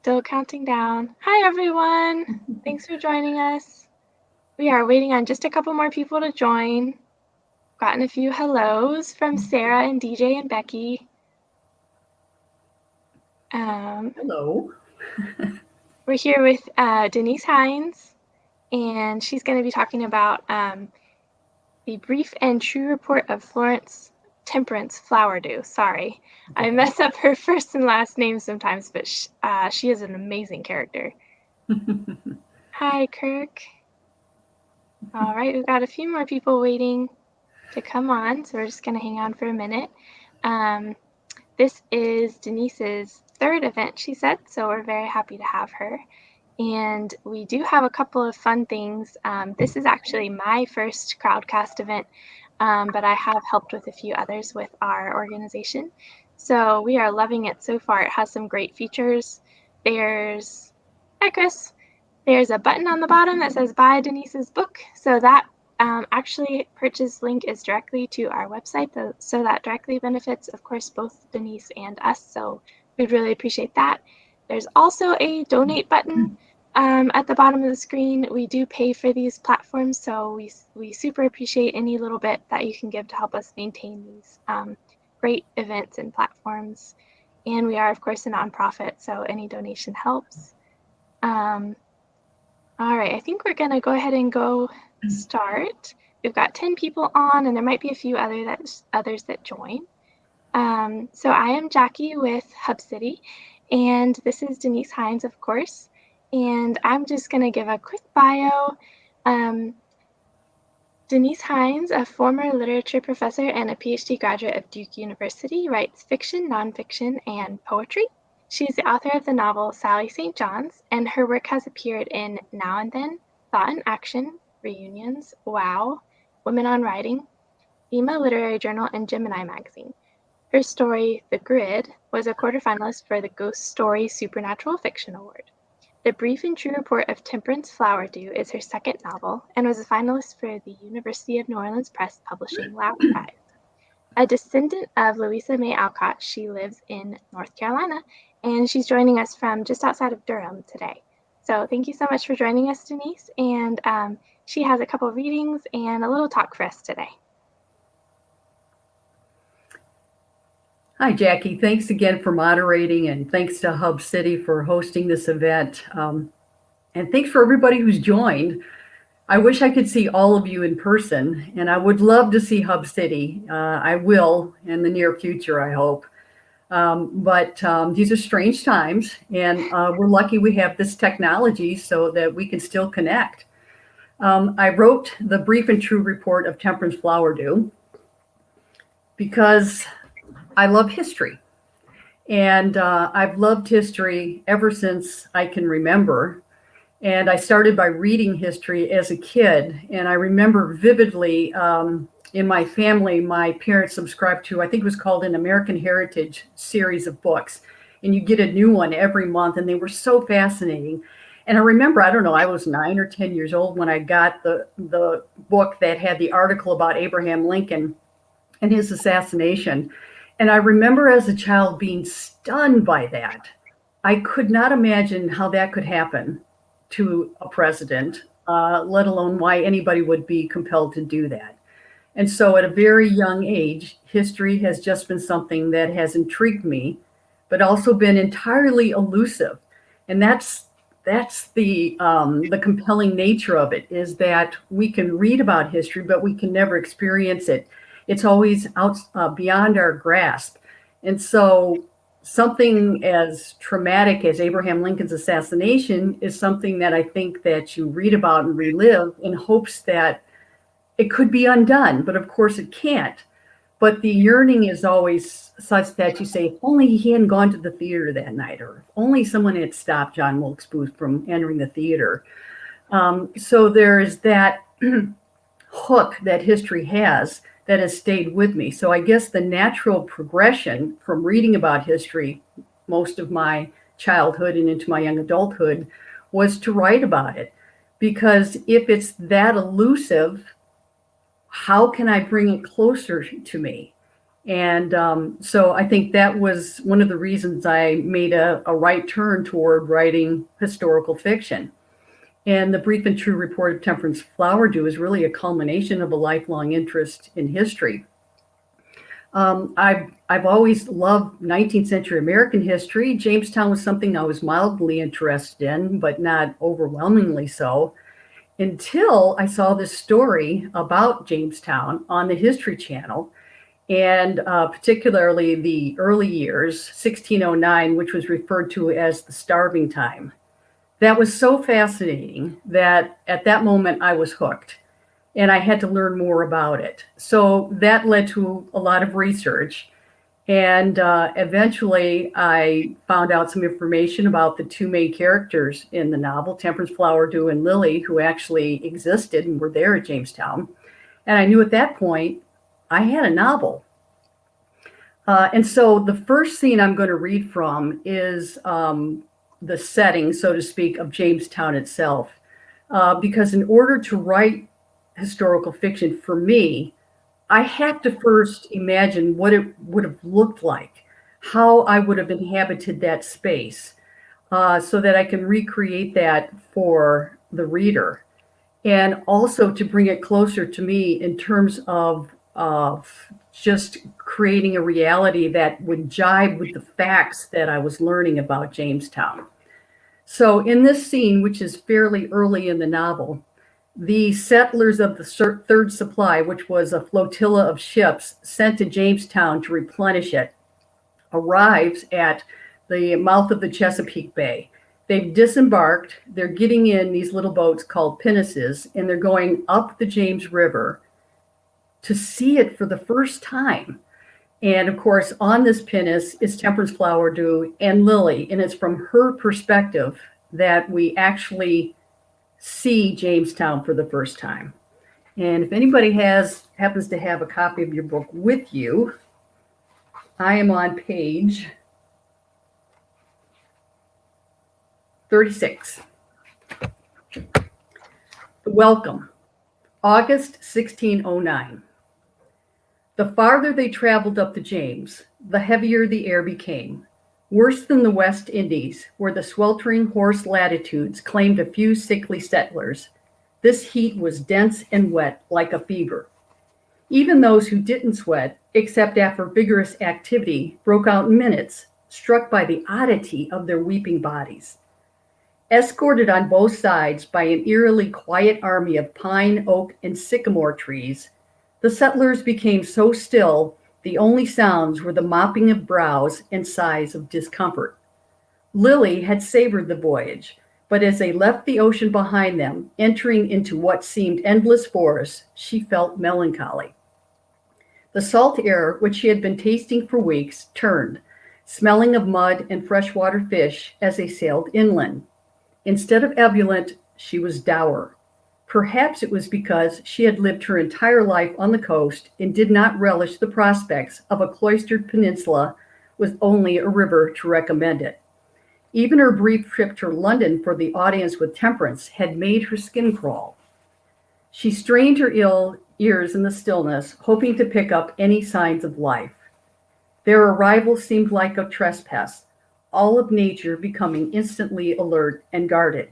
Still counting down. Hi, everyone. Thanks for joining us. We are waiting on just a couple more people to join. Gotten a few hellos from Sarah and DJ and Becky. Hello. We're here with Denise Heinze, and she's going to be talking about the brief and true report of Florence Temperance Flowerdew. Sorry, I mess up her first and last name sometimes, but she is an amazing character. Hi, Kirk. All right, we've got a few more people waiting to come on, so we're just going to hang on for a minute. This is Denise's third event, she said, so we're very happy to have her. And we do have a couple of fun things. This is actually my first Crowdcast event, but I have helped with a few others with our organization. So we are loving it so far. It has some great features. Hi, Chris. There's a button on the bottom that says buy Denise's book. So that actually purchase link is directly to our website. So that directly benefits, of course, both Denise and us. So we'd really appreciate that. There's also a donate button at the bottom of the screen. We do pay for these platforms, so we super appreciate any little bit that you can give to help us maintain these great events and platforms. And we are, of course, a nonprofit, so any donation helps. All right, I think we're going to go ahead and go start. We've got 10 people on, and there might be a few others that join. So I am Jackie with Hub City, and this is Denise Heinze, of course. And I'm just going to give a quick bio. Denise Heinze, a former literature professor and a PhD graduate of Duke University, writes fiction, nonfiction, and poetry. She's the author of the novel Sally St. John's, and her work has appeared in Now and Then, Thought in Action, Reunions, Wow, Women on Writing, FEMA Literary Journal, and Gemini Magazine. Her story, The Grid, was a quarterfinalist for the Ghost Story Supernatural Fiction Award. The Brief and True Report of Temperance Flowerdew is her second novel and was a finalist for the University of New Orleans Press Publishing Lab Prize. A descendant of Louisa May Alcott, she lives in North Carolina, and she's joining us from just outside of Durham today. So thank you so much for joining us, Denise, and she has a couple readings and a little talk for us today. Hi, Jackie. Thanks again for moderating, and thanks to Hub City for hosting this event. And thanks for everybody who's joined. I wish I could see all of you in person, and I would love to see Hub City. I will in the near future, I hope. But these are strange times, and we're lucky we have this technology so that we can still connect. I wrote the Brief and True Report of Temperance Flowerdew because I love history. And I've loved history ever since I can remember. And I started by reading history as a kid. And I remember vividly in my family, my parents subscribed to, I think it was called an American Heritage series of books. And you get a new one every month. And they were so fascinating. And I remember, I don't know, I was 9 or 10 years old when I got the book that had the article about Abraham Lincoln and his assassination. And I remember as a child being stunned by that. I could not imagine how that could happen to a president, let alone why anybody would be compelled to do that. And so at a very young age, history has just been something that has intrigued me, but also been entirely elusive. And that's the compelling nature of it, is that we can read about history, but we can never experience it. It's always out beyond our grasp. And so something as traumatic as Abraham Lincoln's assassination is something that I think that you read about and relive in hopes that it could be undone. But of course it can't. But the yearning is always such that you say, if only he hadn't gone to the theater that night, or if only someone had stopped John Wilkes Booth from entering the theater. So there is that hook that history has that has stayed with me. So I guess the natural progression from reading about history most of my childhood and into my young adulthood was to write about it. Because if it's that elusive, how can I bring it closer to me? And so I think that was one of the reasons I made a right turn toward writing historical fiction. And the Brief and True Report of Temperance Flower Dew is really a culmination of a lifelong interest in history. I've always loved 19th century American history. Jamestown was something I was mildly interested in, but not overwhelmingly so, until I saw this story about Jamestown on the History Channel, and particularly the early years, 1609, which was referred to as the starving time. That was so fascinating that at that moment I was hooked and I had to learn more about it. So that led to a lot of research. And eventually I found out some information about the two main characters in the novel, Temperance Flower Dew and Lily, who actually existed and were there at Jamestown. And I knew at that point I had a novel. And so the first scene I'm going to read from is the setting, so to speak, of Jamestown itself. Because in order to write historical fiction for me, I had to first imagine what it would have looked like, how I would have inhabited that space, so that I can recreate that for the reader. And also to bring it closer to me in terms of just creating a reality that would jibe with the facts that I was learning about Jamestown. So in this scene, which is fairly early in the novel, the settlers of the Third Supply, which was a flotilla of ships sent to Jamestown to replenish it, arrives at the mouth of the Chesapeake Bay. They've disembarked. They're getting in these little boats called pinnaces, and they're going up the James River to see it for the first time. And of course, on this pinnace is Temperance Flower Dew and Lily, and it's from her perspective that we actually see Jamestown for the first time. And if anybody happens to have a copy of your book with you, I am on page 36. Welcome, August 1609. The farther they traveled up the James, the heavier the air became. Worse than the West Indies, where the sweltering hoarse latitudes claimed a few sickly settlers, this heat was dense and wet like a fever. Even those who didn't sweat, except after vigorous activity, broke out in minutes, struck by the oddity of their weeping bodies. Escorted on both sides by an eerily quiet army of pine, oak, and sycamore trees, the settlers became so still the only sounds were the mopping of brows and sighs of discomfort. Lily had savored the voyage, but as they left the ocean behind them, entering into what seemed endless forests, she felt melancholy. The salt air, which she had been tasting for weeks, turned, smelling of mud and freshwater fish as they sailed inland. Instead of ebullient, she was dour. Perhaps it was because she had lived her entire life on the coast and did not relish the prospects of a cloistered peninsula with only a river to recommend it. Even her brief trip to London for the audience with Temperance had made her skin crawl. She strained her ill ears in the stillness, hoping to pick up any signs of life. Their arrival seemed like a trespass, all of nature becoming instantly alert and guarded.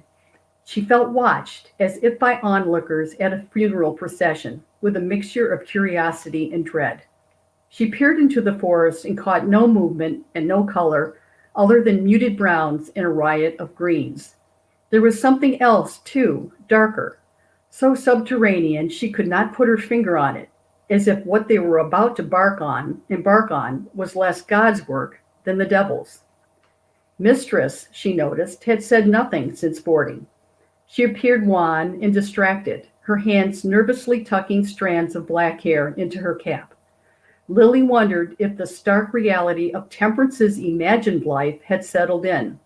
She felt watched, as if by onlookers at a funeral procession, with a mixture of curiosity and dread. She peered into the forest and caught no movement and no color other than muted browns and a riot of greens. There was something else, too, darker, so subterranean she could not put her finger on it, as if what they were about to embark on was less God's work than the devil's. Mistress, she noticed, had said nothing since boarding. She appeared wan and distracted, her hands nervously tucking strands of black hair into her cap. Lily wondered if the stark reality of Temperance's imagined life had settled in.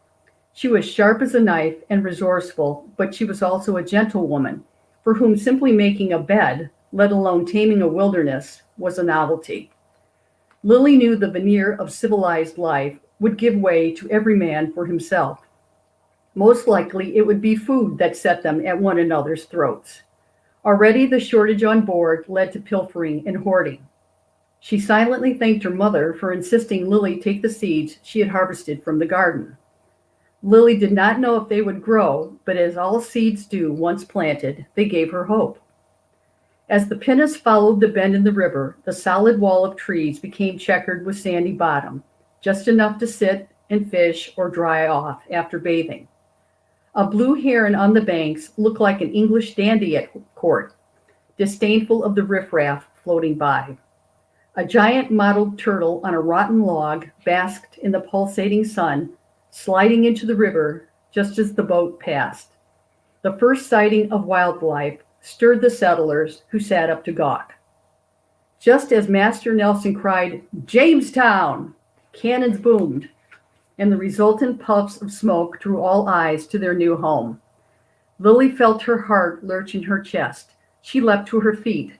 She was sharp as a knife and resourceful, but she was also a gentlewoman, for whom simply making a bed, let alone taming a wilderness, was a novelty. Lily knew the veneer of civilized life would give way to every man for himself. Most likely it would be food that set them at one another's throats. Already the shortage on board led to pilfering and hoarding. She silently thanked her mother for insisting Lily take the seeds she had harvested from the garden. Lily did not know if they would grow, but as all seeds do once planted, they gave her hope. As the pinnace followed the bend in the river, the solid wall of trees became checkered with sandy bottom, just enough to sit and fish or dry off after bathing. A blue heron on the banks looked like an English dandy at court, disdainful of the riffraff floating by. A giant mottled turtle on a rotten log basked in the pulsating sun, sliding into the river just as the boat passed. The first sighting of wildlife stirred the settlers, who sat up to gawk. Just as Master Nelson cried, "Jamestown!" cannons boomed, and the resultant puffs of smoke drew all eyes to their new home. Lily felt her heart lurch in her chest. She leapt to her feet.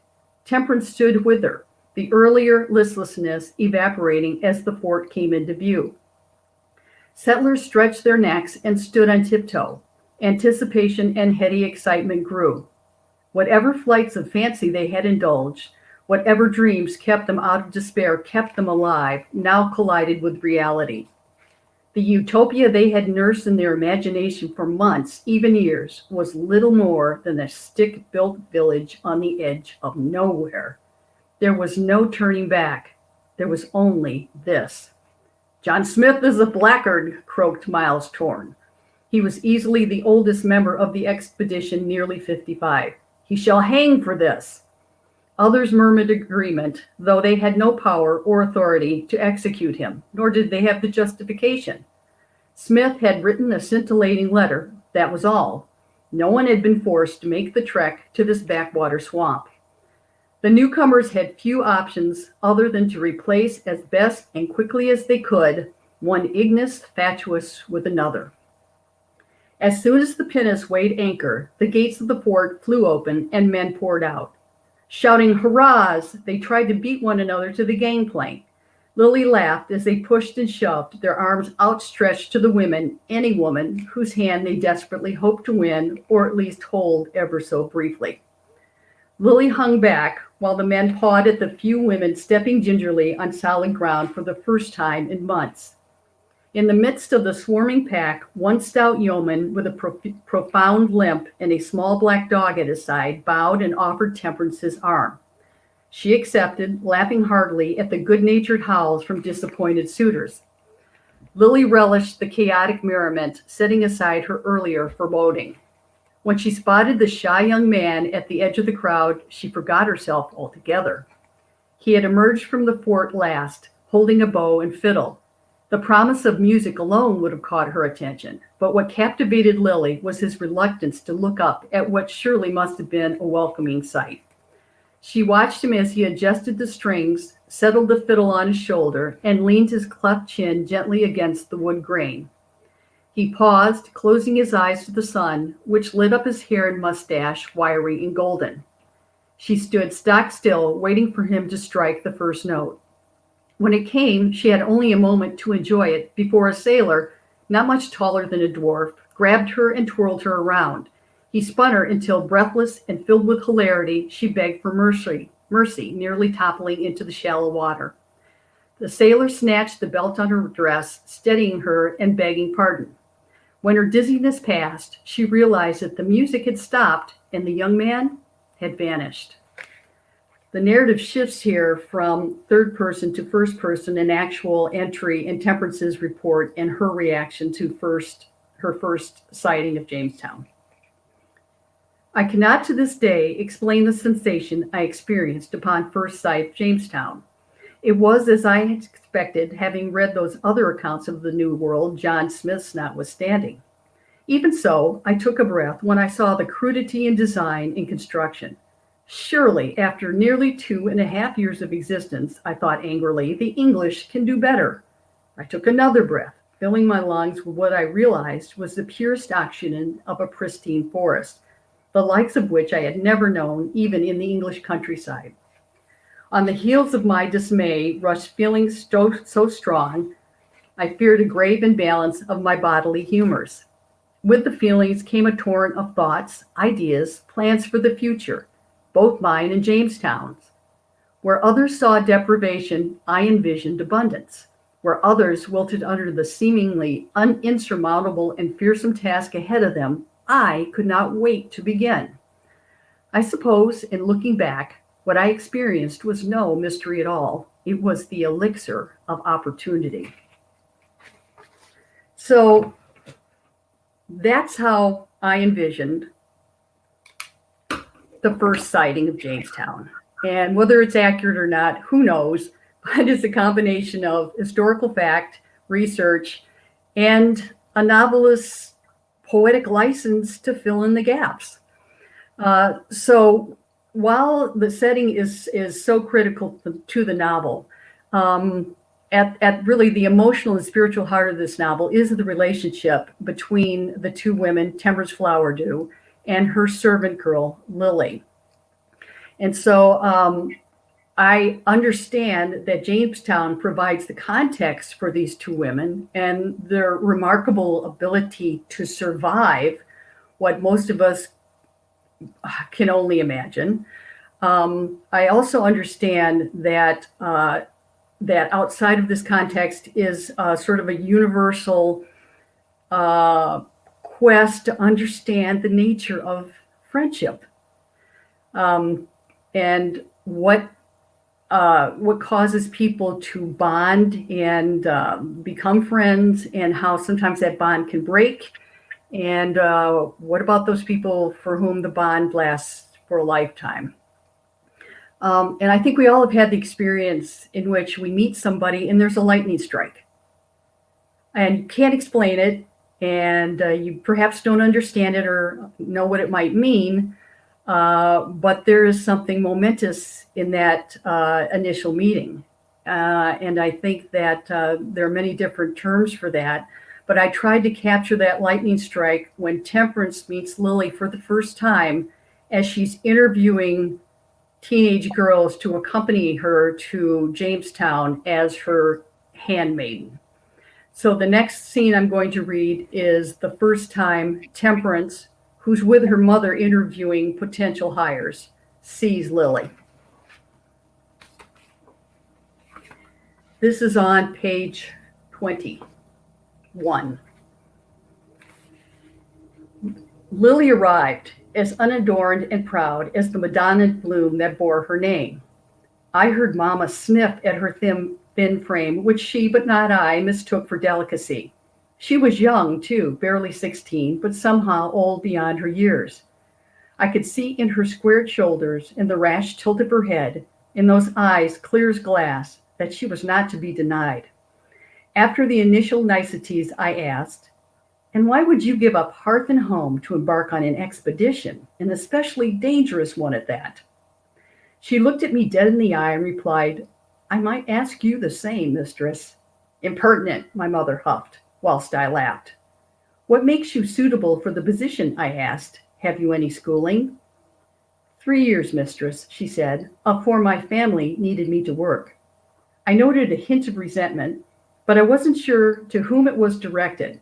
Temperance stood with her, the earlier listlessness evaporating as the fort came into view. Settlers stretched their necks and stood on tiptoe. Anticipation and heady excitement grew. Whatever flights of fancy they had indulged, whatever dreams kept them out of despair, kept them alive, now collided with reality. The utopia they had nursed in their imagination for months, even years, was little more than a stick-built village on the edge of nowhere. There was no turning back. There was only this. "John Smith is a blackguard," croaked Miles Torn. He was easily the oldest member of the expedition, nearly 55. "He shall hang for this." Others murmured agreement, though they had no power or authority to execute him, nor did they have the justification. Smith had written a scintillating letter, that was all. No one had been forced to make the trek to this backwater swamp. The newcomers had few options other than to replace as best and quickly as they could one ignis fatuus with another. As soon as the pinnace weighed anchor, the gates of the fort flew open and men poured out. Shouting hurrahs, they tried to beat one another to the gangplank. Lily laughed as they pushed and shoved, their arms outstretched to the women, any woman whose hand they desperately hoped to win or at least hold ever so briefly. Lily hung back while the men pawed at the few women stepping gingerly on solid ground for the first time in months. In the midst of the swarming pack, one stout yeoman with a profound limp and a small black dog at his side bowed and offered Temperance his arm. She accepted, laughing heartily at the good-natured howls from disappointed suitors. Lily relished the chaotic merriment, setting aside her earlier foreboding. When she spotted the shy young man at the edge of the crowd, she forgot herself altogether. He had emerged from the fort last, holding a bow and fiddle. The promise of music alone would have caught her attention, but what captivated Lily was his reluctance to look up at what surely must have been a welcoming sight. She watched him as he adjusted the strings, settled the fiddle on his shoulder, and leaned his cleft chin gently against the wood grain. He paused, closing his eyes to the sun, which lit up his hair and mustache, wiry and golden. She stood stock still, waiting for him to strike the first note. When it came, she had only a moment to enjoy it before a sailor, not much taller than a dwarf, grabbed her and twirled her around. He spun her until, breathless and filled with hilarity, she begged for mercy, nearly toppling into the shallow water. The sailor snatched the belt on her dress, steadying her and begging pardon. When her dizziness passed, she realized that the music had stopped and the young man had vanished. The narrative shifts here from third person to first person, an actual entry in Temperance's report and her reaction to her first sighting of Jamestown. I cannot to this day explain the sensation I experienced upon first sight of Jamestown. It was as I had expected, having read those other accounts of the New World, John Smith's notwithstanding. Even so, I took a breath when I saw the crudity in design and construction. Surely, after nearly 2.5 years of existence, I thought angrily, the English can do better. I took another breath, filling my lungs with what I realized was the purest oxygen of a pristine forest, the likes of which I had never known even in the English countryside. On the heels of my dismay rushed feelings so strong, I feared a grave imbalance of my bodily humors. With the feelings came a torrent of thoughts, ideas, plans for the future, both mine and Jamestown's. Where others saw deprivation, I envisioned abundance. Where others wilted under the seemingly insurmountable and fearsome task ahead of them, I could not wait to begin. I suppose, in looking back, what I experienced was no mystery at all. It was the elixir of opportunity. So that's how I envisioned the first sighting of Jamestown. And whether it's accurate or not, who knows? But it's a combination of historical fact, research, and a novelist's poetic license to fill in the gaps. So while the setting is so critical to the novel, at really the emotional and spiritual heart of this novel is the relationship between the two women, Temperance Flowerdew, and her servant girl, Lily. And so I understand that Jamestown provides the context for these two women and their remarkable ability to survive what most of us can only imagine. I also understand that that outside of this context is sort of a universal quest to understand the nature of friendship, and what causes people to bond and become friends, and how sometimes that bond can break. And what about those people for whom the bond lasts for a lifetime? And I think we all have had the experience in which we meet somebody and there's a lightning strike. And you can't explain it, and you perhaps don't understand it or know what it might mean, but there is something momentous in that initial meeting. And I think that there are many different terms for that. But I tried to capture that lightning strike when Temperance meets Lily for the first time as she's interviewing teenage girls to accompany her to Jamestown as her handmaiden. So the next scene I'm going to read is the first time Temperance, who's with her mother interviewing potential hires, sees Lily. This is on page 21. Lily arrived as unadorned and proud as the Madonna bloom that bore her name. I heard Mama sniff at her thin frame, which she, but not I, mistook for delicacy. She was young, too, barely 16, but somehow old beyond her years. I could see in her squared shoulders, in the rash tilt of her head, in those eyes clear as glass, that she was not to be denied. After the initial niceties, I asked, "And why would you give up hearth and home to embark on an expedition, an especially dangerous one at that?" She looked at me dead in the eye and replied, "I might ask you the same, mistress." "Impertinent," my mother huffed, whilst I laughed. "What makes you suitable for the position?" I asked. "Have you any schooling?" "3 years, mistress," she said, "afore my family needed me to work." I noted a hint of resentment, but I wasn't sure to whom it was directed.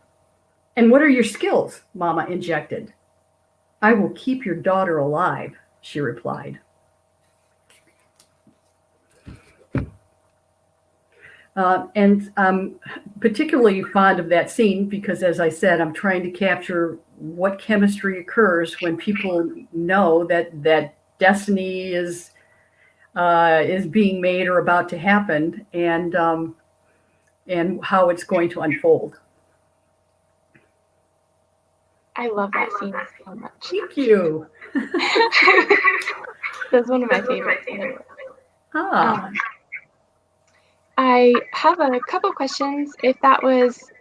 "And what are your skills?" Mama injected. "I will keep your daughter alive," she replied. And I'm particularly fond of that scene because, as I said, I'm trying to capture what chemistry occurs when people know that destiny is being made or about to happen, and how it's going to unfold. I love that scene so much. Thank you. That's one of my favorites. Ah. I have a couple questions, if that was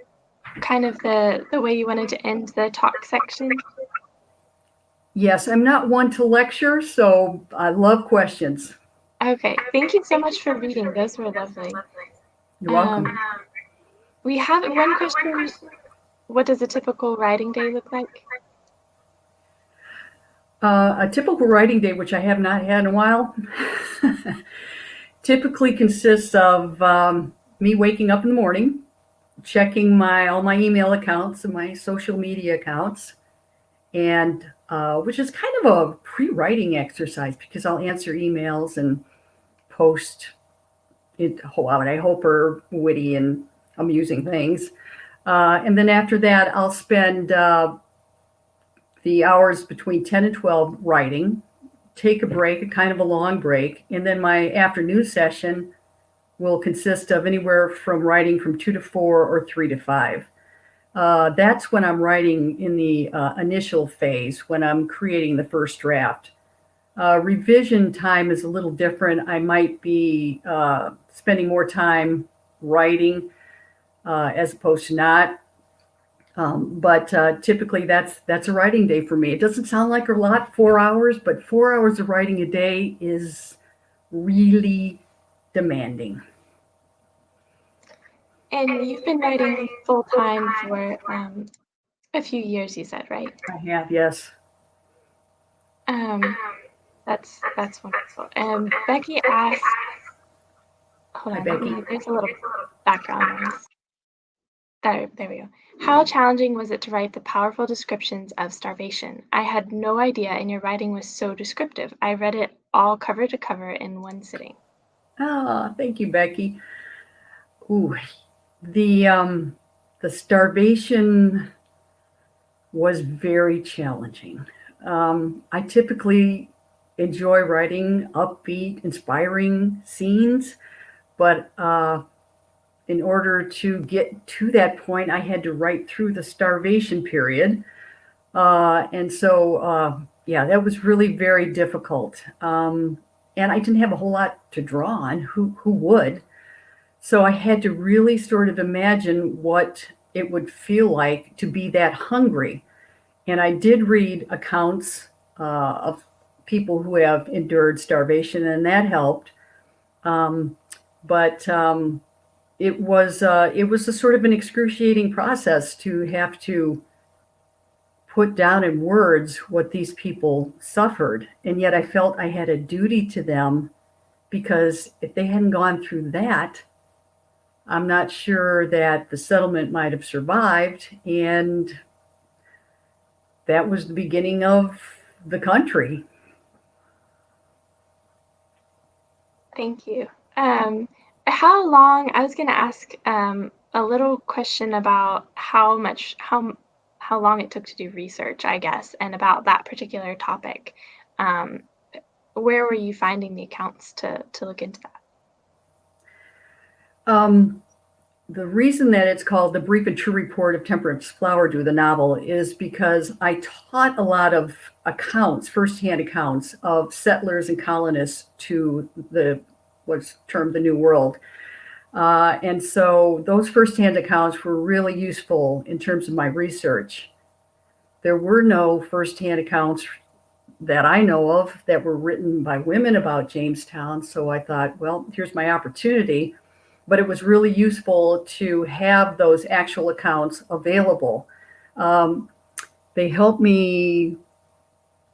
kind of the way you wanted to end the talk section. Yes, I'm not one to lecture, so I love questions. Okay, thank you so much for reading. Those were lovely. You're welcome. We have one question. What does a typical writing day look like? A typical writing day, which I have not had in a while, typically consists of me waking up in the morning, checking all my email accounts and my social media accounts, and which is kind of a pre-writing exercise because I'll answer emails and post what I hope are witty and amusing things. And then after that, I'll spend the hours between 10 and 12 writing, take a break, a kind of a long break, and then my afternoon session will consist of anywhere from writing from 2 to 4 or 3 to 5. That's when I'm writing in the initial phase, when I'm creating the first draft. Revision time is a little different. I might be spending more time writing as opposed to not. But typically that's a writing day for me. It doesn't sound like a lot, 4 hours, but 4 hours of writing a day is really demanding. And you've been writing full time for a few years, you said, right? I have, yes. That's wonderful. Becky asked, hold Hi, on, Becky. there's a little background noise. There we go. How challenging was it to write the powerful descriptions of starvation? I had no idea, and your writing was so descriptive. I read it all cover to cover in one sitting. Ah, thank you, Becky. Ooh, the um, the starvation was very challenging. I typically enjoy writing upbeat, inspiring scenes, but in order to get to that point, I had to write through the starvation period. And so, yeah, that was really very difficult. And I didn't have a whole lot to draw on. Who would? So I had to really sort of imagine what it would feel like to be that hungry. And I did read accounts of people who have endured starvation, and that helped. Um, but it was a sort of an excruciating process to have to put down in words what these people suffered, and yet I felt I had a duty to them because if they hadn't gone through that, I'm not sure that the settlement might have survived, and that was the beginning of the country. Thank you. How long, I was going to ask a little question about how long it took to do research, I guess, and about that particular topic. Um, where were you finding the accounts to look into that? Um, the reason that it's called The Brief and True Report of Temperance Flowerdew, the novel, is because I taught a lot of accounts, firsthand accounts of settlers and colonists to the what's termed the New World. And so those firsthand accounts were really useful in terms of my research. There were no firsthand accounts that I know of that were written by women about Jamestown. So I thought, well, here's my opportunity. But it was really useful to have those actual accounts available. Um, they help me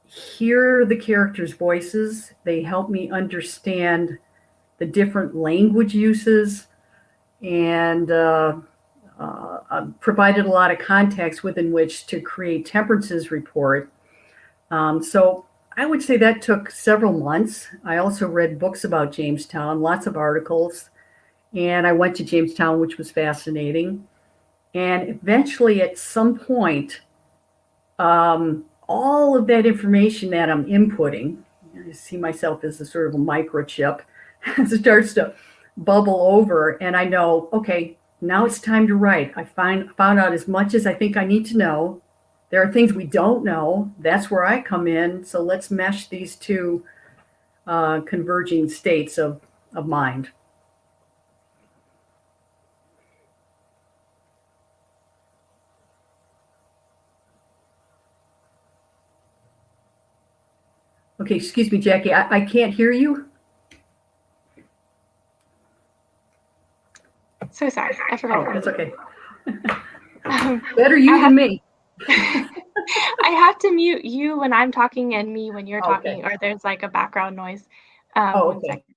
hear the characters' voices, they help me understand the different language uses, and provided a lot of context within which to create Temperance's report. So I would say that took several months. I also read books about Jamestown, lots of articles, and I went to Jamestown, which was fascinating. And eventually, at some point, all of that information that I'm inputting, I see myself as a sort of a microchip, starts to bubble over, and I know, okay, now it's time to write. Found out as much as I think I need to know. There are things we don't know. That's where I come in. So let's mesh these two converging states of mind. Okay, excuse me, Jackie. I can't hear you. So sorry, I forgot. Oh, that's okay. Better I you have than me. I have to mute you when I'm talking and me when you're Okay. talking, or there's like a background noise. Oh, One okay. second.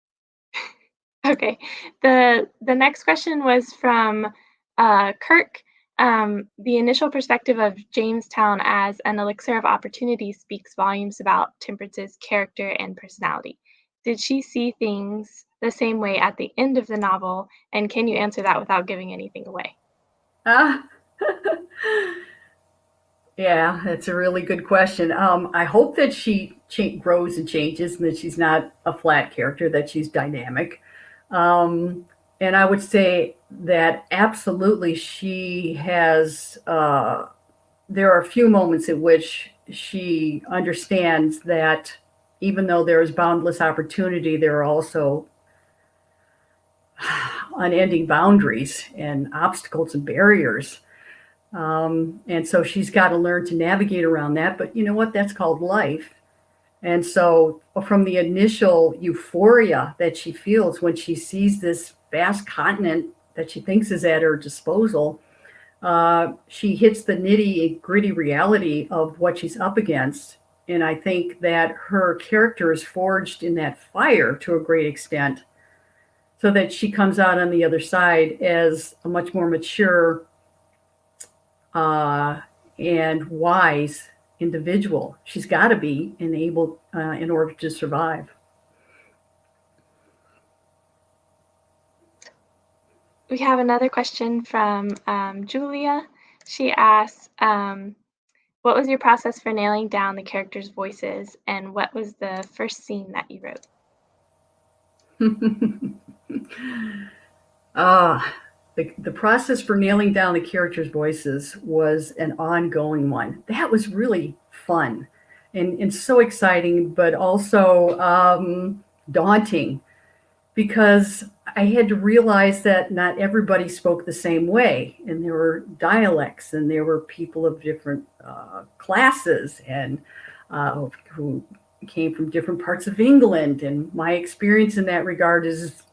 Okay. The next question was from Kirk. The initial perspective of Jamestown as an elixir of opportunity speaks volumes about Temperance's character and personality. Did she see things the same way at the end of the novel? And can you answer that without giving anything away? Ah, yeah, that's a really good question. I hope that she grows and changes, and that she's not a flat character, that she's dynamic. Um, and I would say that absolutely she has. There are a few moments in which she understands that even though there is boundless opportunity, there are also unending boundaries and obstacles and barriers. And so she's got to learn to navigate around that. But you know what? That's called life. And so, from the initial euphoria that she feels when she sees this vast continent that she thinks is at her disposal, she hits the nitty gritty reality of what she's up against. And I think that her character is forged in that fire to a great extent, so that she comes out on the other side as a much more mature uh, and wise individual. She's got to be enabled in order to survive. We have another question from Julia. She asks, what was your process for nailing down the characters' voices, and what was the first scene that you wrote? uh, the process for nailing down the characters' voices was an ongoing one. That was really fun and so exciting, but also daunting, because I had to realize that not everybody spoke the same way, and there were dialects, and there were people of different classes, and who came from different parts of England. And my experience in that regard is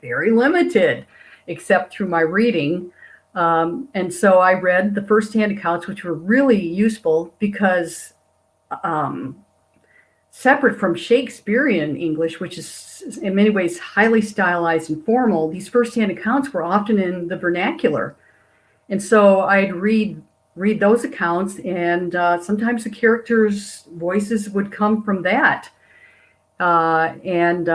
very limited, except through my reading. And so I read the firsthand accounts, which were really useful because um, separate from Shakespearean English, which is in many ways highly stylized and formal, these firsthand accounts were often in the vernacular. And so I'd read those accounts, and sometimes the characters' voices would come from that. And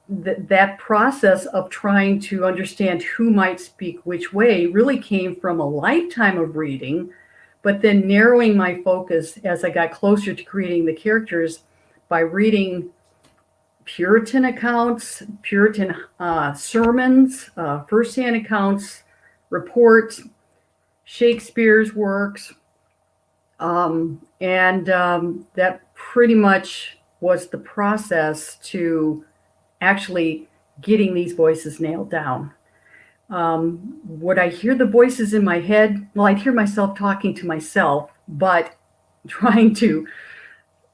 that process of trying to understand who might speak which way really came from a lifetime of reading, but then narrowing my focus as I got closer to creating the characters by reading Puritan accounts, Puritan sermons, firsthand accounts, reports, Shakespeare's works. And that pretty much was the process to actually getting these voices nailed down. Would I hear the voices in my head? Well, I'd hear myself talking to myself, but trying to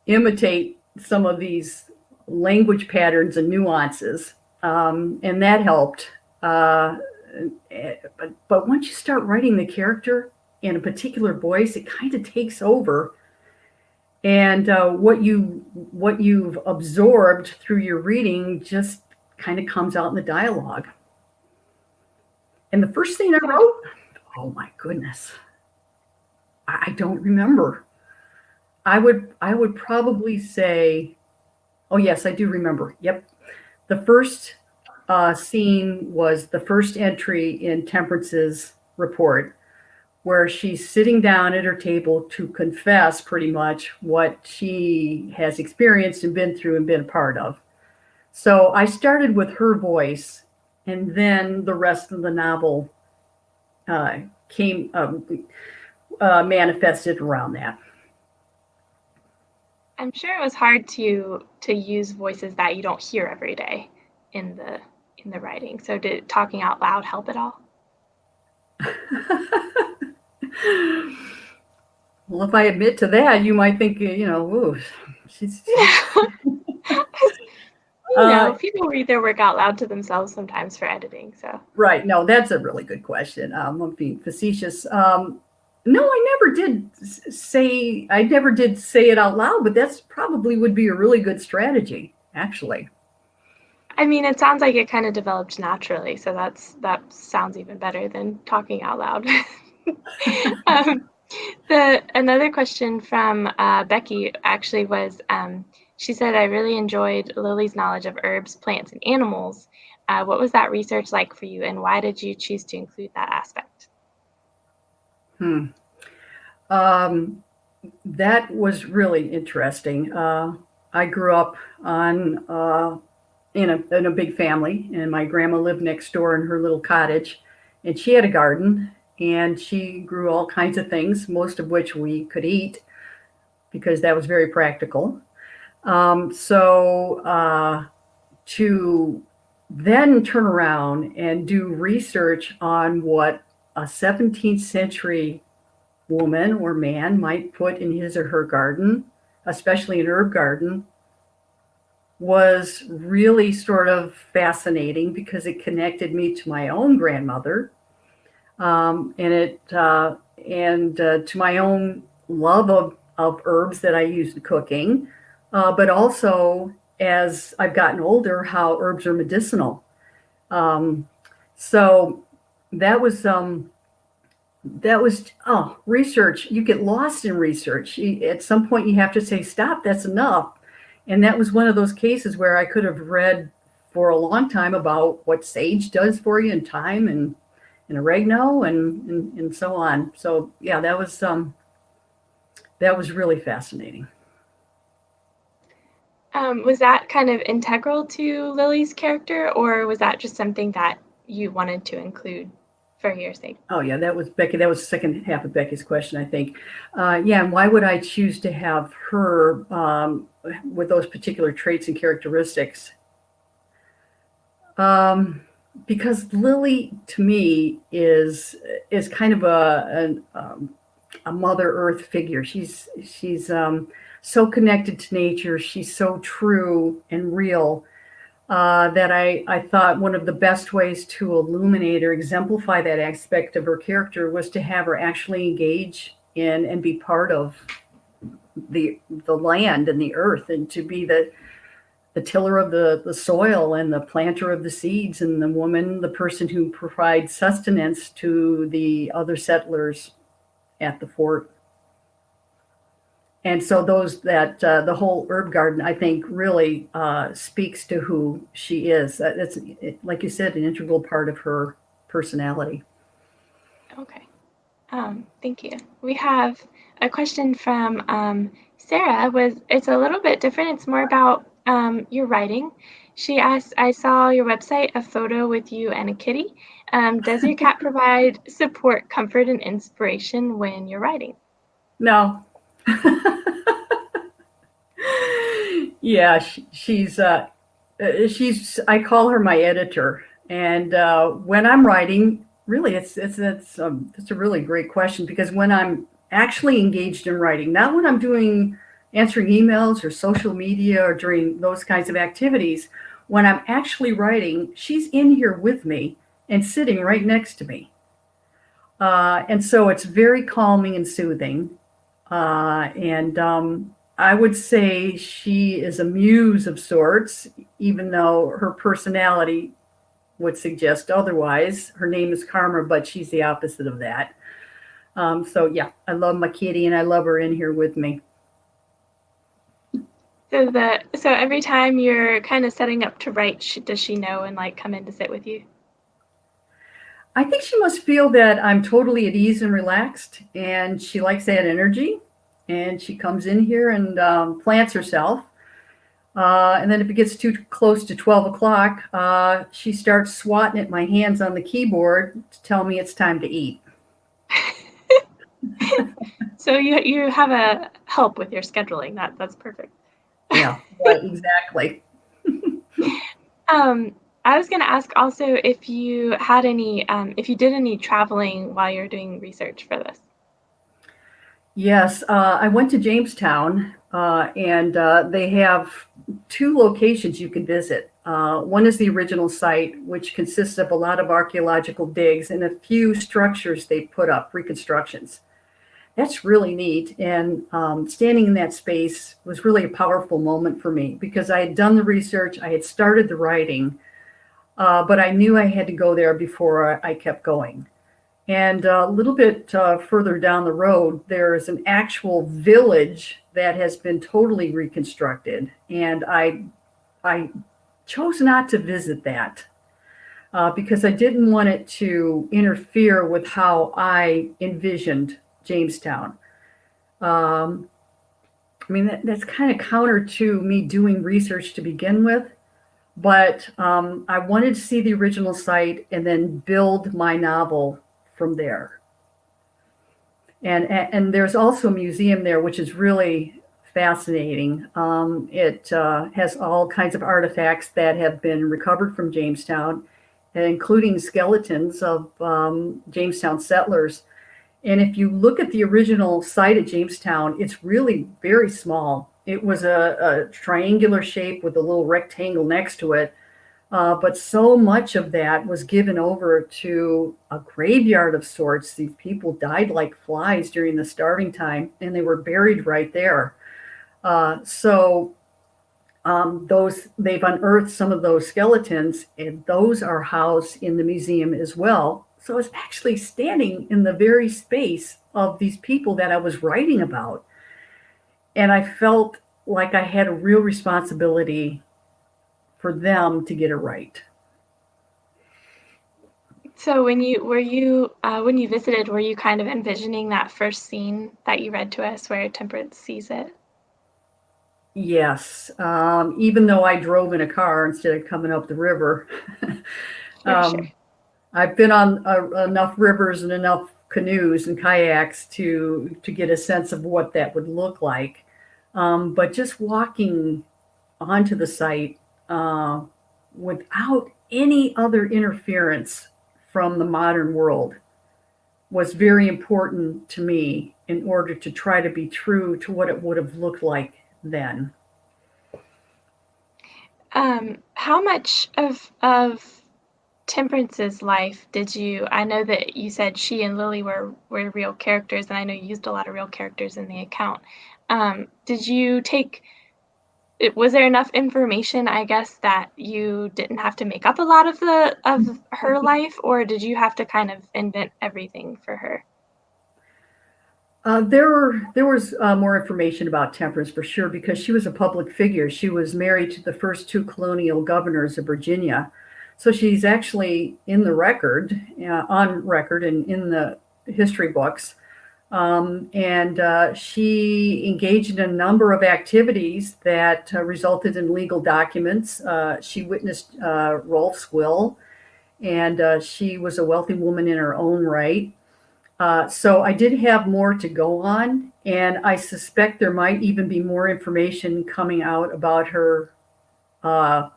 imitate some of these language patterns and nuances, and that helped. But once you start writing the character in a particular voice, it kind of takes over, and what you've absorbed through your reading just kind of comes out in the dialogue. And the first thing I wrote, oh my goodness, I don't remember. I would probably say, oh yes, I do remember. Yep, the first scene was the first entry in Temperance's report, where she's sitting down at her table to confess pretty much what she has experienced and been through and been a part of. So I started with her voice, and then the rest of the novel came manifested around that. I'm sure it was hard to use voices that you don't hear every day in the writing. So did talking out loud help at all? Well, if I admit to that, you might think, ooh, she's. People read their work out loud to themselves sometimes for editing. So Right. No, that's a really good question. I'm being facetious. No, I never did say it out loud, but that's probably would be a really good strategy, actually. I mean, it sounds like it kind of developed naturally, so that sounds even better than talking out loud. Another question from Becky actually was, She said, I really enjoyed Lily's knowledge of herbs, plants, and animals. What was that research like for you, and why did you choose to include that aspect? Hmm. Um, that was really interesting. I grew up on in a big family, and my grandma lived next door in her little cottage, and she had a garden, and she grew all kinds of things, most of which we could eat because that was very practical. So to then turn around and do research on what a 17th century woman or man might put in his or her garden, especially an herb garden, was really sort of fascinating because it connected me to my own grandmother, and to my own love of herbs that I use in cooking, but also as I've gotten older, how herbs are medicinal. Um, so that was research. You get lost in research. At some point, you have to say, "Stop. That's enough." And that was one of those cases where I could have read for a long time about what sage does for you, and thyme, and oregano, and so on. So yeah, that was really fascinating. Was that kind of integral to Lily's character, or was that just something that you wanted to include for your sake? Oh yeah, that was Becky. That was the second half of Becky's question, I think. Yeah, and why would I choose to have her with those particular traits and characteristics? Um, because Lily, to me, is kind of a Mother Earth figure. She's so connected to nature. She's so true and real, that I thought one of the best ways to illuminate or exemplify that aspect of her character was to have her actually engage in and be part of the land and the earth, and to be the tiller of the soil and the planter of the seeds, and the woman, the person who provides sustenance to the other settlers at the fort. And so the whole herb garden, I think, really speaks to who she is. That's, like you said, an integral part of her personality. Okay. Thank you. We have a question from Sarah. It's a little bit different. It's more about your writing. She asked, I saw your website, a photo with you and a kitty. Does your cat provide support, comfort, and inspiration when you're writing? No. Yeah, she's I call her my editor, and when I'm writing, really, it's a really great question, because when I'm actually engaged in writing, not when I'm doing answering emails or social media or during those kinds of activities, when I'm actually writing, she's in here with me and sitting right next to me, and so it's very calming and soothing. And I would say she is a muse of sorts, even though her personality would suggest otherwise. Her name is Karma, but she's the opposite of that. So yeah, I love my kitty, and I love her in here with me. So every time you're kind of setting up to write, does she know and like come in to sit with you? I think she must feel that I'm totally at ease and relaxed, and she likes that energy. And she comes in here and plants herself. And then if it gets too close to 12 o'clock, she starts swatting at my hands on the keyboard to tell me it's time to eat. So you have a help with your scheduling. That's perfect. Yeah, right, exactly. Um, I was going to ask also if you had any, if you did any traveling while you're doing research for this. Yes, I went to Jamestown, and they have two locations you can visit. One is the original site, which consists of a lot of archaeological digs and a few structures they put up, reconstructions. That's really neat. And standing in that space was really a powerful moment for me, because I had done the research, I had started the writing, but I knew I had to go there before I kept going. And a little bit further down the road, there is an actual village that has been totally reconstructed. And I chose not to visit that because I didn't want it to interfere with how I envisioned Jamestown. Um, I mean, that's kind of counter to me doing research to begin with, but I wanted to see the original site and then build my novel from there. And there's also a museum there, which is really fascinating. It has all kinds of artifacts that have been recovered from Jamestown, including skeletons of Jamestown settlers. And if you look at the original site at Jamestown, it's really very small. It was a triangular shape with a little rectangle next to it. But so much of that was given over to a graveyard of sorts. These people died like flies during the starving time, and they were buried right there. Those they've unearthed some of those skeletons, and those are housed in the museum as well. So it's actually standing in the very space of these people that I was writing about, and I felt like I had a real responsibility for them to get it right. So when you visited, were you kind of envisioning that first scene that you read to us where Temperance sees it? Yes, even though I drove in a car instead of coming up the river. For sure. um, I've been on enough rivers and enough canoes and kayaks to get a sense of what that would look like. But just walking onto the site uh, without any other interference from the modern world was very important to me in order to try to be true to what it would have looked like then. How much of Temperance's life did you? I know that you said she and Lily were real characters, and I know you used a lot of real characters in the account. Did you take? Was there enough information, I guess, that you didn't have to make up a lot of her life, or did you have to kind of invent everything for her? There was more information about Temperance for sure because she was a public figure. She was married to the first two colonial governors of Virginia, so she's actually in the record, on record, and in the history books. And she engaged in a number of activities that resulted in legal documents. She witnessed Rolf's will, and she was a wealthy woman in her own right. So I did have more to go on, and I suspect there might even be more information coming out about her uh,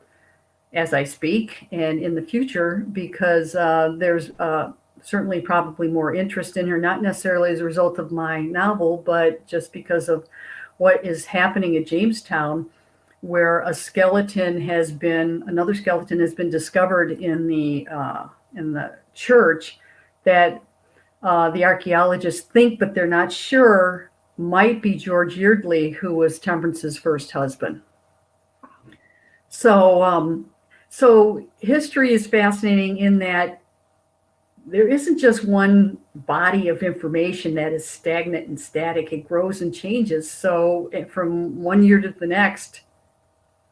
as I speak and in the future because there's certainly probably more interest in her, not necessarily as a result of my novel, but just because of what is happening at Jamestown, where another skeleton has been discovered in the church that the archaeologists think, but they're not sure, might be George Yeardley, who was Temperance's first husband. So, so history is fascinating in that there isn't just one body of information that is stagnant and static. It grows and changes. So, from one year to the next,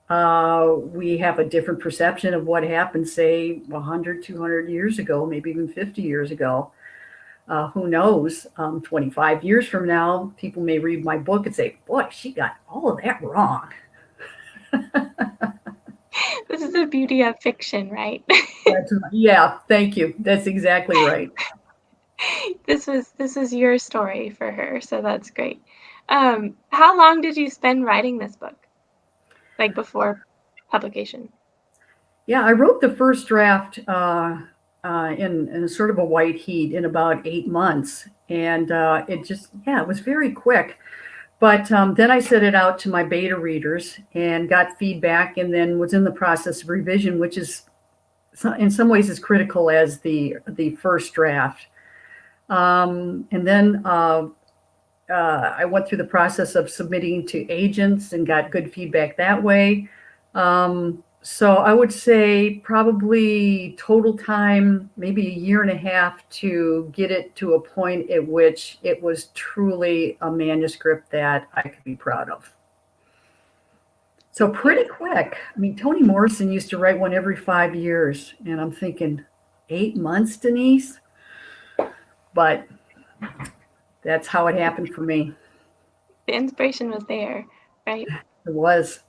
we have a different perception of what happened, say, 100, 200 years ago, maybe even 50 years ago. Who knows? 25 years from now, people may read my book and say, boy, she got all of that wrong. This is the beauty of fiction, right? Yeah, thank you. That's exactly right. This was your story for her, so that's great. How long did you spend writing this book, like before publication? Yeah, I wrote the first draft in sort of a white heat in about 8 months. And it was very quick. But then I set it out to my beta readers and got feedback and then was in the process of revision, which is in some ways as critical as the first draft. And then I went through the process of submitting to agents and got good feedback that way. So I would say probably total time, maybe a year and a half to get it to a point at which it was truly a manuscript that I could be proud of. So pretty quick. I mean, Toni Morrison used to write one every 5 years, and I'm thinking, 8 months, Denise? But that's how it happened for me. The inspiration was there, right? It was.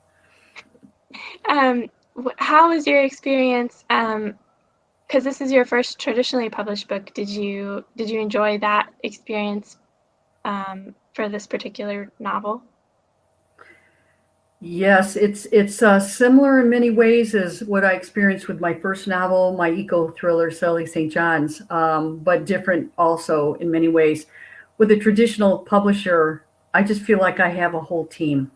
How was your experience? Because this is your first traditionally published book. Did you enjoy that experience for this particular novel? Yes, it's similar in many ways as what I experienced with my first novel, my eco thriller, Sully St. John's, but different also in many ways. With a traditional publisher, I just feel like I have a whole team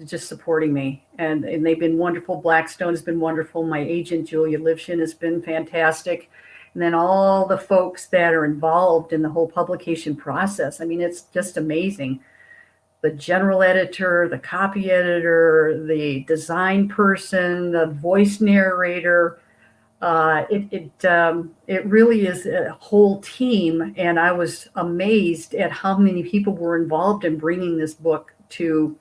just supporting me, and they've been wonderful. Blackstone has been wonderful. My agent Julia Livshin has been fantastic, and then all the folks that are involved in the whole publication process. I mean, it's just amazing. The general editor, the copy editor, the design person, the voice narrator. It really is a whole team, and I was amazed at how many people were involved in bringing this book to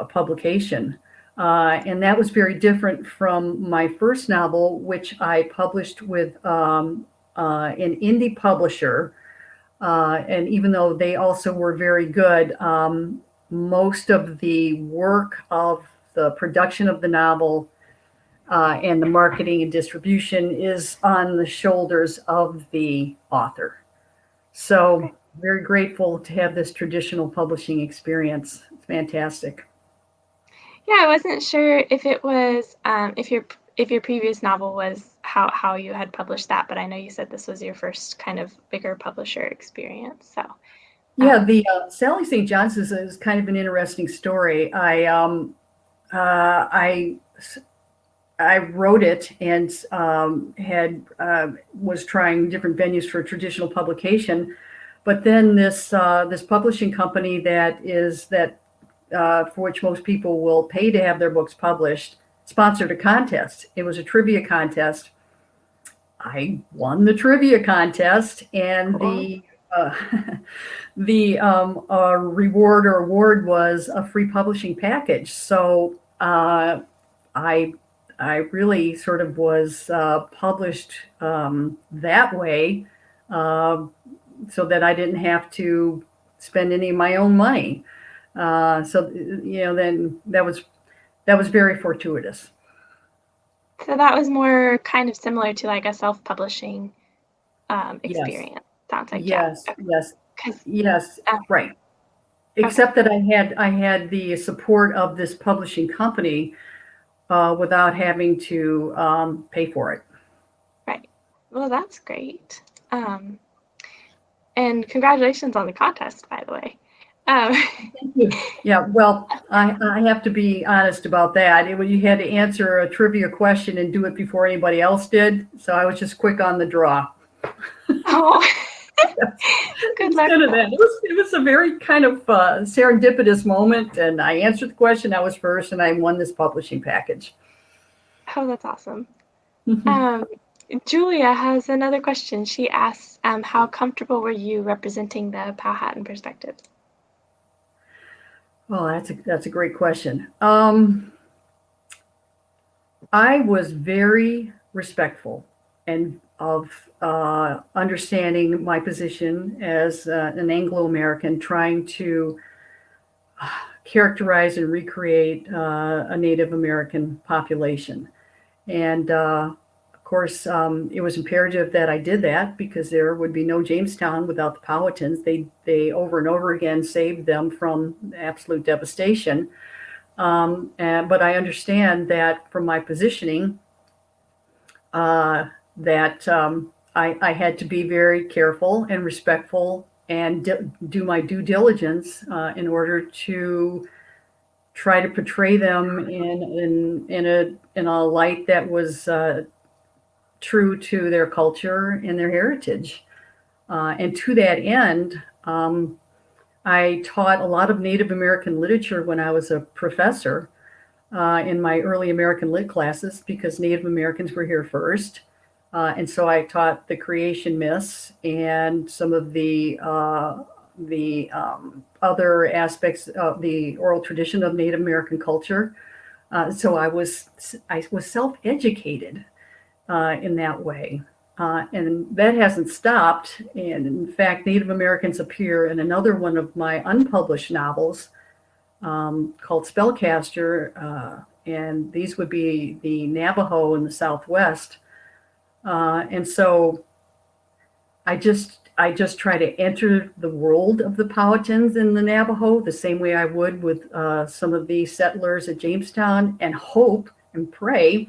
publication. And that was very different from my first novel, which I published with an indie publisher. And even though they also were very good, most of the work of the production of the novel and the marketing and distribution is on the shoulders of the author. So, very grateful to have this traditional publishing experience. It's fantastic. Yeah, I wasn't sure if it was if your previous novel was how you had published that, but I know you said this was your first kind of bigger publisher experience. So, Yeah, um, the Sally St. John's is kind of an interesting story. I I wrote it and had was trying different venues for traditional publication, but then this publishing company that for which most people will pay to have their books published sponsored a contest. It was a trivia contest. I won the trivia contest, and cool. uh, the reward or award was a free publishing package. So I I really sort of was published that way, uh, so that I didn't have to spend any of my own money. So then that was very fortuitous. So that was more kind of similar to like a self-publishing Yes, experience. Sounds like yeah. yes, Okay. yes, 'Cause, yes. oh, Right. okay. Except that I had the support of this publishing company without having to pay for it. Right. Well, that's great. Um, and congratulations on the contest, by the way. Um, Thank you. Yeah, well, I have to be honest about that. You had to answer a trivia question and do it before anybody else did, so I was just quick on the draw. oh, Yes. good luck Instead of though. that, it was a very kind of serendipitous moment, and I answered the question. I was first, and I won this publishing package. Oh, that's awesome. Um, Julia has another question. She asks, how comfortable were you representing the Powhatan perspective? Oh, that's a great question. I was very respectful and of understanding my position as an Anglo American trying to characterize and recreate a Native American population. And of course, it was imperative that I did that because there would be no Jamestown without the Powhatans. They over and over again saved them from absolute devastation. But I understand that from my positioning, that I had to be very careful and respectful and do my due diligence in order to try to portray them in a light that was true to their culture and their heritage. And to that end, I taught a lot of Native American literature when I was a professor. in my early American Lit classes because Native Americans were here first. And so I taught the creation myths and some of the other aspects of the oral tradition of Native American culture. So I was self-educated in that way. And that hasn't stopped. And in fact, Native Americans appear in another one of my unpublished novels called Spellcaster. And these would be the Navajo in the Southwest. And so I just try to enter the world of the Powhatans and the Navajo the same way I would with some of the settlers at Jamestown, and hope and pray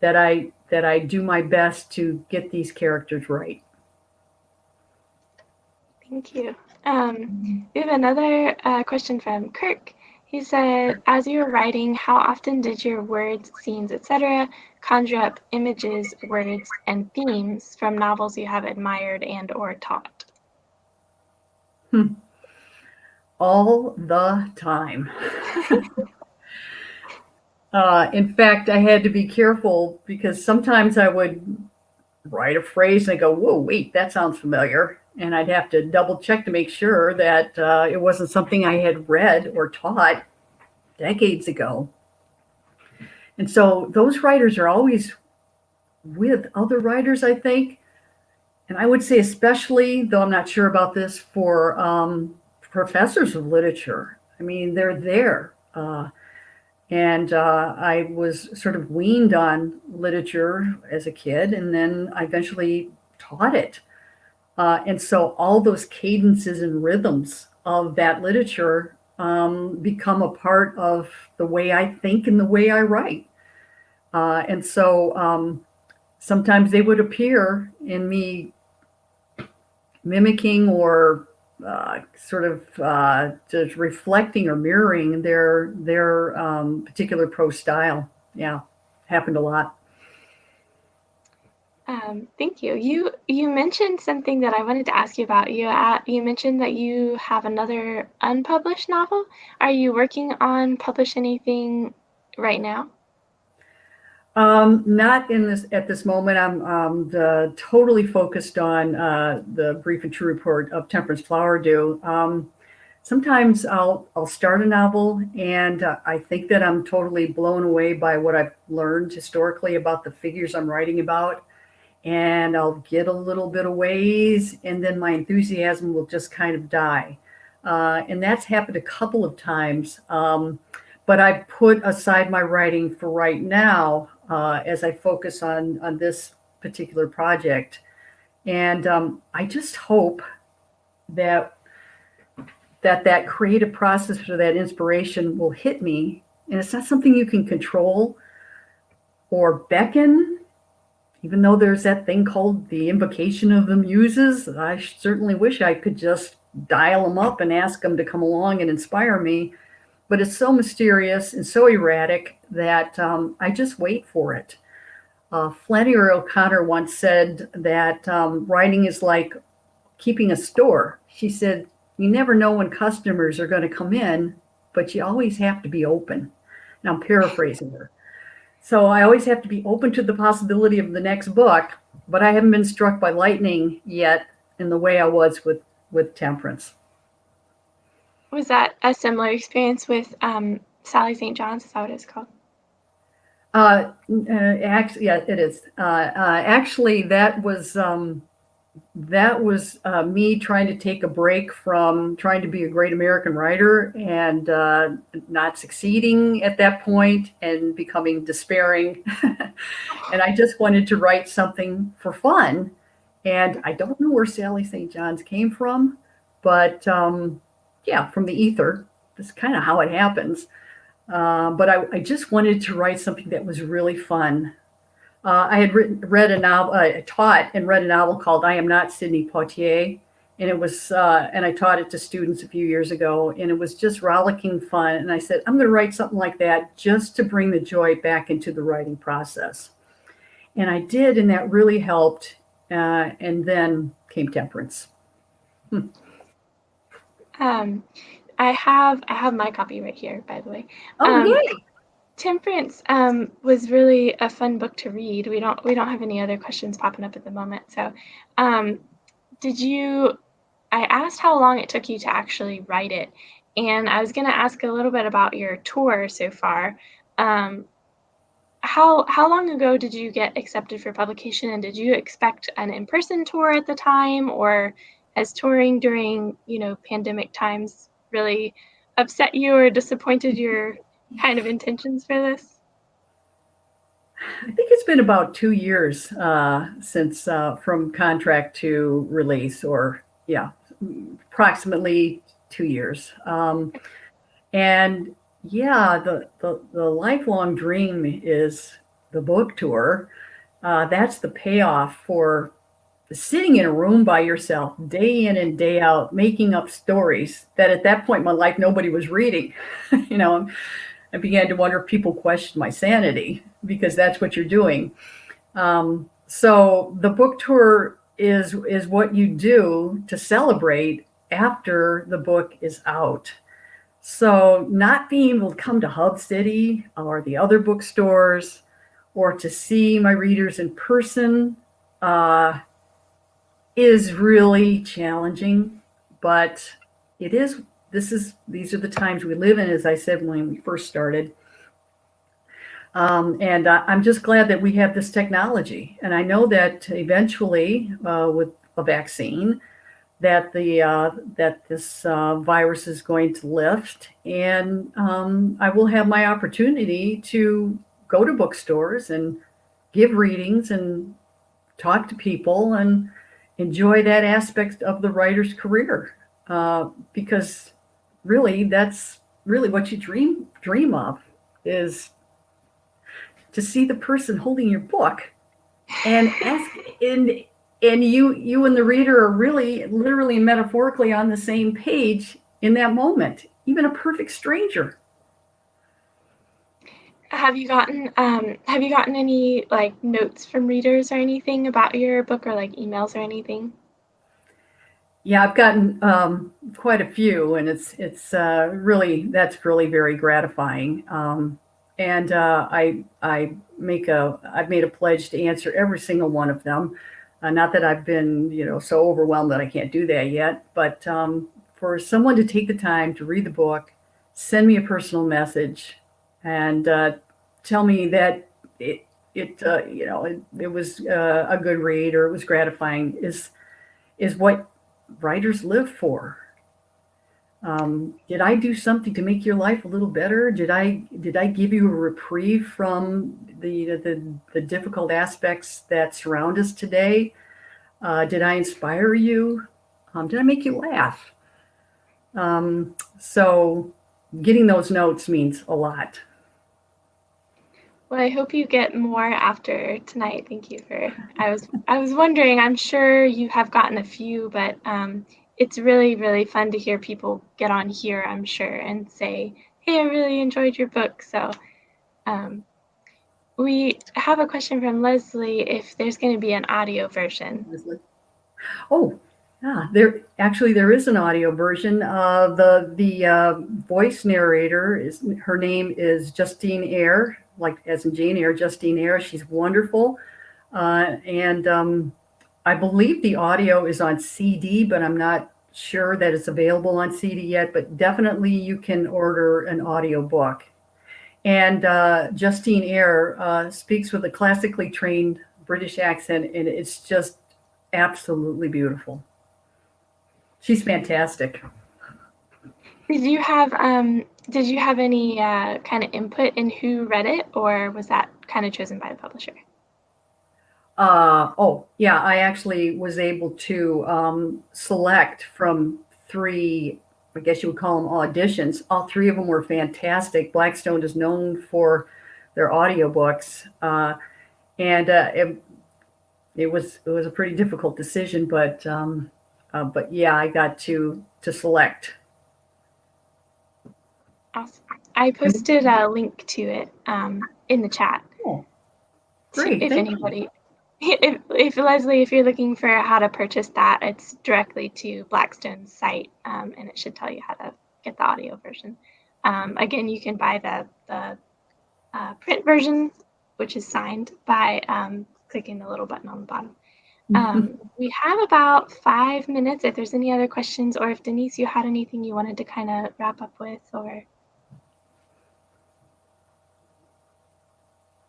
that I do my best to get these characters right. Thank you. We have another question from Kirk. He said, as you were writing, how often did your words, scenes, etc., conjure up images, words, and themes from novels you have admired and or taught? All the time. In fact, I had to be careful because sometimes I would write a phrase and I go, whoa, wait, that sounds familiar. And I'd have to double check to make sure that it wasn't something I had read or taught decades ago. And so those writers are always with other writers, I think. And I would say, especially, though I'm not sure about this, for professors of literature. I mean, they're there. And I was sort of weaned on literature as a kid, and then I eventually taught it. And so all those cadences and rhythms of that literature become a part of the way I think and the way I write. And so sometimes they would appear in me mimicking, or sort of just reflecting or mirroring their particular prose style. Yeah, happened a lot. Thank you. You mentioned something that I wanted to ask you about. You mentioned that you have another unpublished novel. Are you working on publish anything right now? Not in this at this moment. I'm totally focused on the brief and true report of Temperance Flower Dew. Sometimes I'll start a novel and I think that I'm totally blown away by what I've learned historically about the figures I'm writing about, and I'll get a little bit of ways, and then my enthusiasm will just kind of die. And that's happened a couple of times. But I put aside my writing for right now as I focus on this particular project. And I just hope that that creative process or that inspiration will hit me. And it's not something you can control or beckon, even though there's that thing called the invocation of the muses. I certainly wish I could just dial them up and ask them to come along and inspire me. But it's so mysterious and so erratic that I just wait for it. Flannery O'Connor once said that writing is like keeping a store. She said, you never know when customers are going to come in, but you always have to be open. Now I'm paraphrasing her. So I always have to be open to the possibility of the next book, but I haven't been struck by lightning yet in the way I was with Temperance. Was that a similar experience with Sally St. John's? Is that what it's called? Actually, yeah, it is. Actually, that was me trying to take a break from trying to be a great American writer and not succeeding at that point and becoming despairing. And I just wanted to write something for fun. And I don't know where Sally St. John's came from, but yeah, from the ether. That's kind of how it happens. But I just wanted to write something that was really fun. I had read a novel, taught and read a novel called "I Am Not Sidney Poitier," and and I taught it to students a few years ago, and it was just rollicking fun. And I said, I'm going to write something like that just to bring the joy back into the writing process, and I did, and that really helped. And then came Temperance. Um, I have my copy right here, by the way. Oh, yay! Temperance was really a fun book to read. We don't have any other questions popping up at the moment. So, um, did you? I asked how long it took you to actually write it, and I was going to ask a little bit about your tour so far. Um, how long ago did you get accepted for publication, and did you expect an in-person tour at the time, or has touring during pandemic times really upset you or disappointed your kind of intentions for this? I think it's been about 2 years since from contract to release, or yeah, approximately 2 years. And yeah, the lifelong dream is the book tour. That's the payoff for sitting in a room by yourself day in and day out, making up stories that at that point in my life nobody was reading. you know, I began to wonder if people questioned my sanity because that's what you're doing. So the book tour is what you do to celebrate after the book is out. So not being able to come to Hub City or the other bookstores or to see my readers in person uh, is really challenging, but it is. These are the times we live in, as I said when we first started. And I'm just glad that we have this technology. And I know that eventually, with a vaccine, that this virus is going to lift, and I will have my opportunity to go to bookstores and give readings and talk to people and enjoy that aspect of the writer's career, because really that's really what you dream of, is to see the person holding your book and ask and you and the reader are really literally and metaphorically on the same page in that moment, even a perfect stranger. Have you gotten any like notes from readers or anything about your book, or like emails or anything? Yeah, I've gotten quite a few, and it's really, that's really very gratifying. And I've made a pledge to answer every single one of them. Not that I've been so overwhelmed that I can't do that yet, but for someone to take the time to read the book, send me a personal message, and tell me that it was a good read, or it was gratifying, is what writers live for. Did I do something to make your life a little better? Did I give you a reprieve from the difficult aspects that surround us today? Did I inspire you? Did I make you laugh? So getting those notes means a lot. Well, I hope you get more after tonight. Thank you for. I was wondering. I'm sure you have gotten a few, but it's really really fun to hear people get on here. I'm sure and say, "Hey, I really enjoyed your book." So um, we have a question from Leslie. If there's going to be an audio version. Oh, yeah. There is an audio version. The voice narrator is, her name is Justine Eyre, like as in Jane Eyre. Justine Eyre. She's wonderful, and I believe the audio is on CD, but I'm not sure that it's available on CD yet. But definitely, you can order an audio book. And Justine Eyre speaks with a classically trained British accent, and it's just absolutely beautiful. She's fantastic. Did you have any kind of input in who read it, or was that kind of chosen by the publisher? Oh, yeah, I actually was able to select from three, I guess you would call them auditions. All three of them were fantastic. Blackstone is known for their audiobooks. And it was a pretty difficult decision, but yeah, I got to select. Awesome. I posted a link to it in the chat. Oh, To, great, if thank you. anybody, if Leslie, if you're looking for how to purchase that, it's directly to Blackstone's site, and it should tell you how to get the audio version. Again, you can buy the print version, which is signed by clicking the little button on the bottom. We have about 5 minutes if there's any other questions, or if Denise, you had anything you wanted to kind of wrap up with, or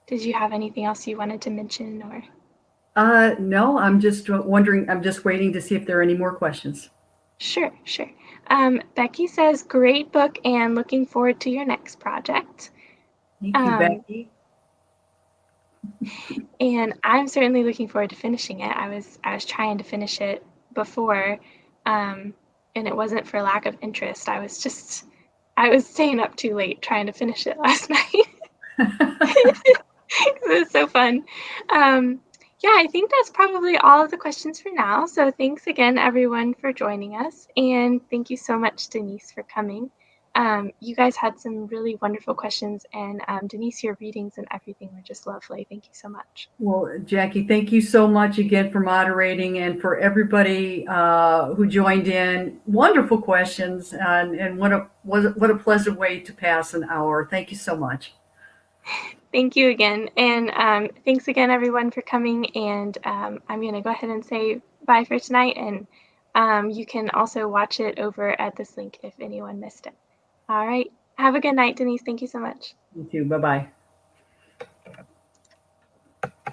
did you have anything else you wanted to mention? Or No, I'm just wondering. I'm just waiting to see if there are any more questions. Sure. Becky says, great book and looking forward to your next project. Thank you, Becky. And I'm certainly looking forward to finishing it. I was trying to finish it before, and it wasn't for lack of interest. I was staying up too late trying to finish it last night. It was so fun. Yeah, I think that's probably all of the questions for now. So thanks again, everyone, for joining us. And thank you so much, Denise, for coming. You guys had some really wonderful questions. And Denise, your readings and everything were just lovely. Thank you so much. Well, Jackie, thank you so much again for moderating, and for everybody who joined in. Wonderful questions, and what a pleasant way to pass an hour. Thank you so much. Thank you again. And thanks again, everyone, for coming. And I'm going to go ahead and say bye for tonight. And you can also watch it over at this link if anyone missed it. All right. Have a good night, Denise. Thank you so much. You too. Bye-bye.